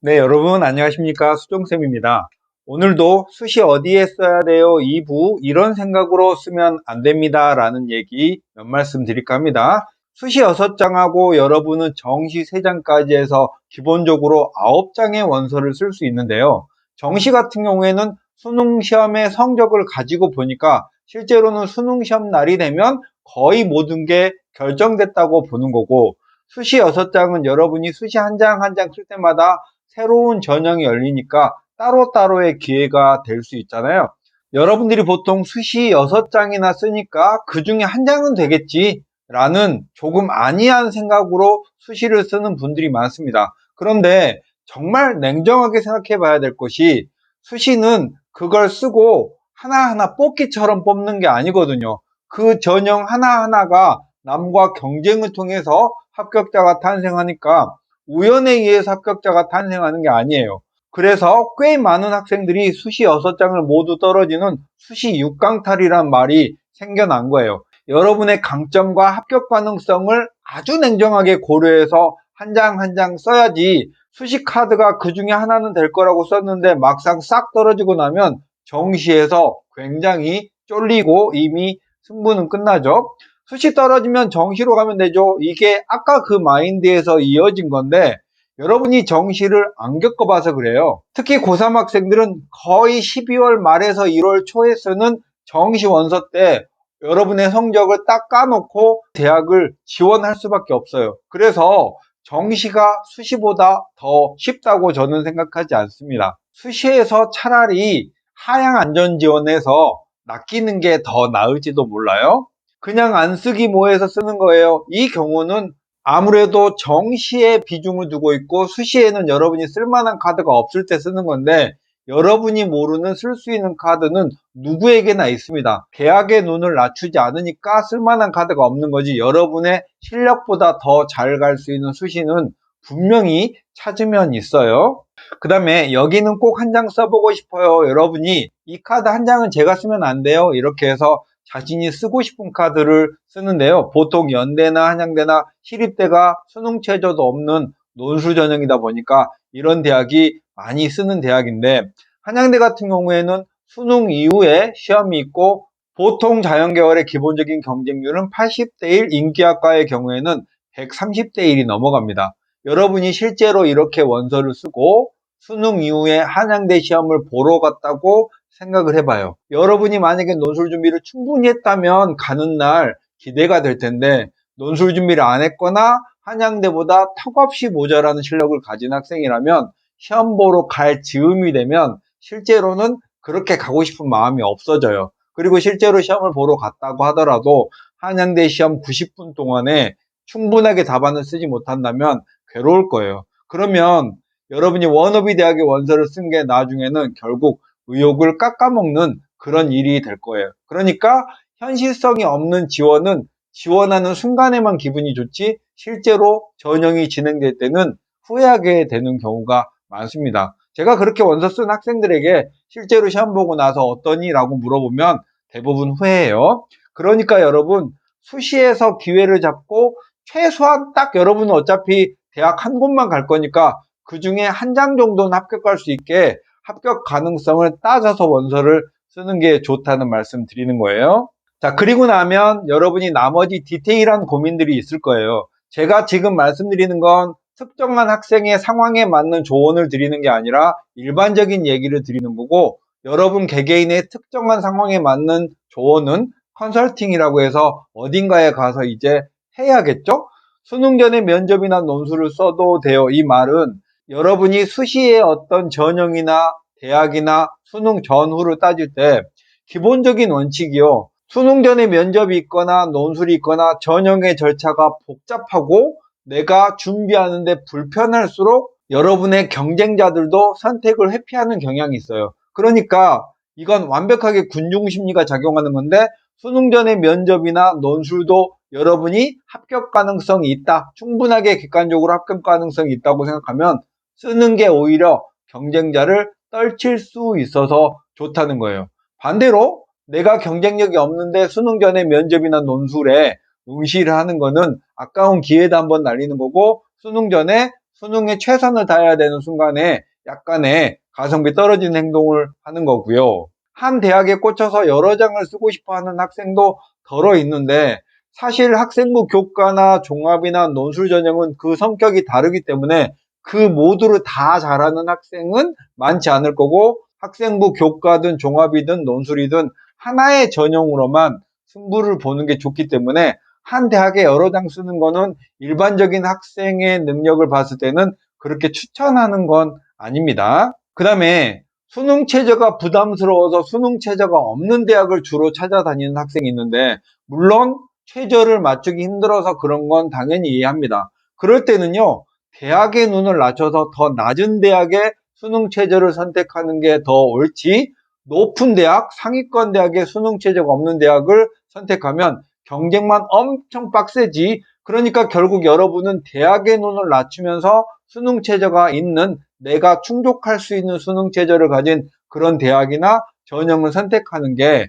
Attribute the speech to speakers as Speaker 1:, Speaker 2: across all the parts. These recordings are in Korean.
Speaker 1: 네, 여러분 안녕하십니까? 수종쌤입니다. 오늘도 수시 어디에 써야 돼요? 2부 이런 생각으로 쓰면 안 됩니다. 라는 얘기 몇 말씀 드릴까 합니다. 수시 6장하고 여러분은 정시 3장까지 해서 기본적으로 9장의 원서를 쓸 수 있는데요. 정시 같은 경우에는 수능 시험의 성적을 가지고 보니까 실제로는 수능 시험 날이 되면 거의 모든 게 결정됐다고 보는 거고, 수시 6장은 여러분이 수시 한 장 한 장 쓸 때마다 새로운 전형이 열리니까 따로따로의 기회가 될 수 있잖아요. 여러분들이 보통 수시 6장이나 쓰니까 그 중에 한 장은 되겠지 라는 조금 안이한 생각으로 수시를 쓰는 분들이 많습니다. 그런데 정말 냉정하게 생각해 봐야 될 것이, 수시는 그걸 쓰고 하나하나 뽑기처럼 뽑는 게 아니거든요. 그 전형 하나하나가 남과 경쟁을 통해서 합격자가 탄생하니까 우연에 의해서 합격자가 탄생하는 게 아니에요. 그래서 꽤 많은 학생들이 수시 6장을 모두 떨어지는 수시 6강탈이란 말이 생겨난 거예요. 여러분의 강점과 합격 가능성을 아주 냉정하게 고려해서 한 장 한 장 써야지, 수시 카드가 그 중에 하나는 될 거라고 썼는데 막상 싹 떨어지고 나면 정시에서 굉장히 쫄리고 이미 승부는 끝나죠. 수시 떨어지면 정시로 가면 되죠. 이게 아까 그 마인드에서 이어진 건데, 여러분이 정시를 안 겪어봐서 그래요. 특히 고3 학생들은 거의 12월 말에서 1월 초에 쓰는 정시 원서 때 여러분의 성적을 딱 까놓고 대학을 지원할 수밖에 없어요. 그래서 정시가 수시보다 더 쉽다고 저는 생각하지 않습니다. 수시에서 차라리 하향안전지원에서 낚이는 게 더 나을지도 몰라요. 그냥 안 쓰기 뭐해서 쓰는 거예요. 이 경우는 아무래도 정시에 비중을 두고 있고 수시에는 여러분이 쓸만한 카드가 없을 때 쓰는 건데, 여러분이 모르는 쓸 수 있는 카드는 누구에게나 있습니다. 대학의 눈을 낮추지 않으니까 쓸만한 카드가 없는 거지, 여러분의 실력보다 더 잘 갈 수 있는 수시는 분명히 찾으면 있어요. 그 다음에 여기는 꼭 한 장 써보고 싶어요. 여러분이 이 카드 한 장은 제가 쓰면 안 돼요. 이렇게 해서 자신이 쓰고 싶은 카드를 쓰는데요. 보통 연대나 한양대나 시립대가 수능 최저도 없는 논술 전형이다 보니까 이런 대학이 많이 쓰는 대학인데, 한양대 같은 경우에는 수능 이후에 시험이 있고 보통 자연계열의 기본적인 경쟁률은 80대 1, 인기학과의 경우에는 130대 1이 넘어갑니다. 여러분이 실제로 이렇게 원서를 쓰고 수능 이후에 한양대 시험을 보러 갔다고 생각을 해봐요. 여러분이 만약에 논술 준비를 충분히 했다면 가는 날 기대가 될 텐데, 논술 준비를 안 했거나 한양대보다 턱없이 모자라는 실력을 가진 학생이라면 시험 보러 갈 즈음이 되면 실제로는 그렇게 가고 싶은 마음이 없어져요. 그리고 실제로 시험을 보러 갔다고 하더라도 한양대 시험 90분 동안에 충분하게 답안을 쓰지 못한다면 괴로울 거예요. 그러면 여러분이 워너비 대학의 원서를 쓴 게 나중에는 결국 의욕을 깎아먹는 그런 일이 될 거예요. 그러니까 현실성이 없는 지원은 지원하는 순간에만 기분이 좋지 실제로 전형이 진행될 때는 후회하게 되는 경우가 많습니다. 제가 그렇게 원서 쓴 학생들에게 실제로 시험 보고 나서 어떠니? 라고 물어보면 대부분 후회해요. 그러니까 여러분, 수시에서 기회를 잡고 최소한 딱 여러분은 어차피 대학 한 곳만 갈 거니까 그 중에 한 장 정도는 합격할 수 있게 합격 가능성을 따져서 원서를 쓰는 게 좋다는 말씀 드리는 거예요. 자, 그리고 나면 여러분이 나머지 디테일한 고민들이 있을 거예요. 제가 지금 말씀드리는 건 특정한 학생의 상황에 맞는 조언을 드리는 게 아니라 일반적인 얘기를 드리는 거고, 여러분 개개인의 특정한 상황에 맞는 조언은 컨설팅이라고 해서 어딘가에 가서 이제 해야겠죠? 수능 전에 면접이나 논술을 써도 돼요. 이 말은 여러분이 수시의 어떤 전형이나 대학이나 수능 전후를 따질 때 기본적인 원칙이요. 수능 전에 면접이 있거나 논술이 있거나 전형의 절차가 복잡하고 내가 준비하는데 불편할수록 여러분의 경쟁자들도 선택을 회피하는 경향이 있어요. 그러니까 이건 완벽하게 군중심리가 작용하는 건데, 수능 전에 면접이나 논술도 여러분이 합격 가능성이 있다, 충분하게 객관적으로 합격 가능성이 있다고 생각하면 쓰는 게 오히려 경쟁자를 떨칠 수 있어서 좋다는 거예요. 반대로 내가 경쟁력이 없는데 수능 전에 면접이나 논술에 응시를 하는 거는 아까운 기회도 한번 날리는 거고, 수능 전에 수능에 최선을 다해야 되는 순간에 약간의 가성비 떨어지는 행동을 하는 거고요. 한 대학에 꽂혀서 여러 장을 쓰고 싶어 하는 학생도 덜어 있는데, 사실 학생부 교과나 종합이나 논술 전형은 그 성격이 다르기 때문에 그 모두를 다 잘하는 학생은 많지 않을 거고, 학생부 교과든 종합이든 논술이든 하나의 전형으로만 승부를 보는 게 좋기 때문에 한 대학에 여러 장 쓰는 거는 일반적인 학생의 능력을 봤을 때는 그렇게 추천하는 건 아닙니다. 그 다음에 수능 최저가 부담스러워서 수능 최저가 없는 대학을 주로 찾아다니는 학생이 있는데, 물론 최저를 맞추기 힘들어서 그런 건 당연히 이해합니다. 그럴 때는요, 대학의 눈을 낮춰서 더 낮은 대학의 수능 최저를 선택하는 게 더 옳지, 높은 대학, 상위권 대학의 수능 최저가 없는 대학을 선택하면 경쟁만 엄청 빡세지. 그러니까 결국 여러분은 대학의 눈을 낮추면서 수능 최저가 있는, 내가 충족할 수 있는 수능 최저를 가진 그런 대학이나 전형을 선택하는 게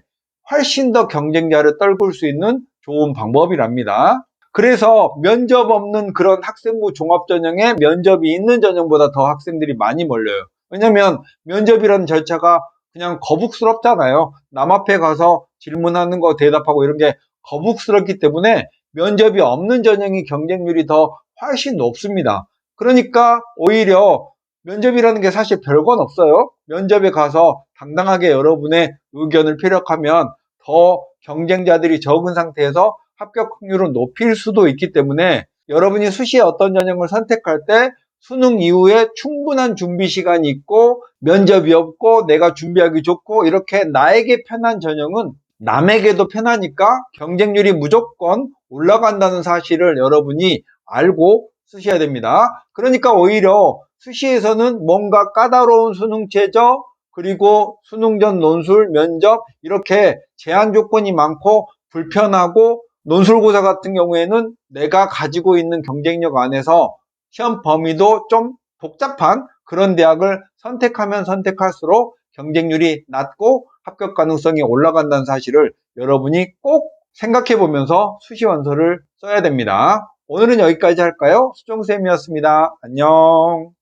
Speaker 1: 훨씬 더 경쟁자를 떨굴 수 있는 좋은 방법이랍니다. 그래서 면접 없는 그런 학생부 종합전형에 면접이 있는 전형보다 더 학생들이 많이 몰려요. 왜냐면 면접이라는 절차가 그냥 거북스럽잖아요. 남 앞에 가서 질문하는 거 대답하고 이런 게 거북스럽기 때문에 면접이 없는 전형이 경쟁률이 더 훨씬 높습니다. 그러니까 오히려 면접이라는 게 사실 별건 없어요. 면접에 가서 당당하게 여러분의 의견을 피력하면 더 경쟁자들이 적은 상태에서 합격 확률을 높일 수도 있기 때문에, 여러분이 수시에 어떤 전형을 선택할 때 수능 이후에 충분한 준비 시간이 있고 면접이 없고 내가 준비하기 좋고 이렇게 나에게 편한 전형은 남에게도 편하니까 경쟁률이 무조건 올라간다는 사실을 여러분이 알고 쓰셔야 됩니다. 그러니까 오히려 수시에서는 뭔가 까다로운 수능 최저, 그리고 수능 전 논술, 면접 이렇게 제한 조건이 많고 불편하고, 논술고사 같은 경우에는 내가 가지고 있는 경쟁력 안에서 시험 범위도 좀 복잡한 그런 대학을 선택하면 선택할수록 경쟁률이 낮고 합격 가능성이 올라간다는 사실을 여러분이 꼭 생각해 보면서 수시원서를 써야 됩니다. 오늘은 여기까지 할까요? 수정쌤이었습니다. 안녕.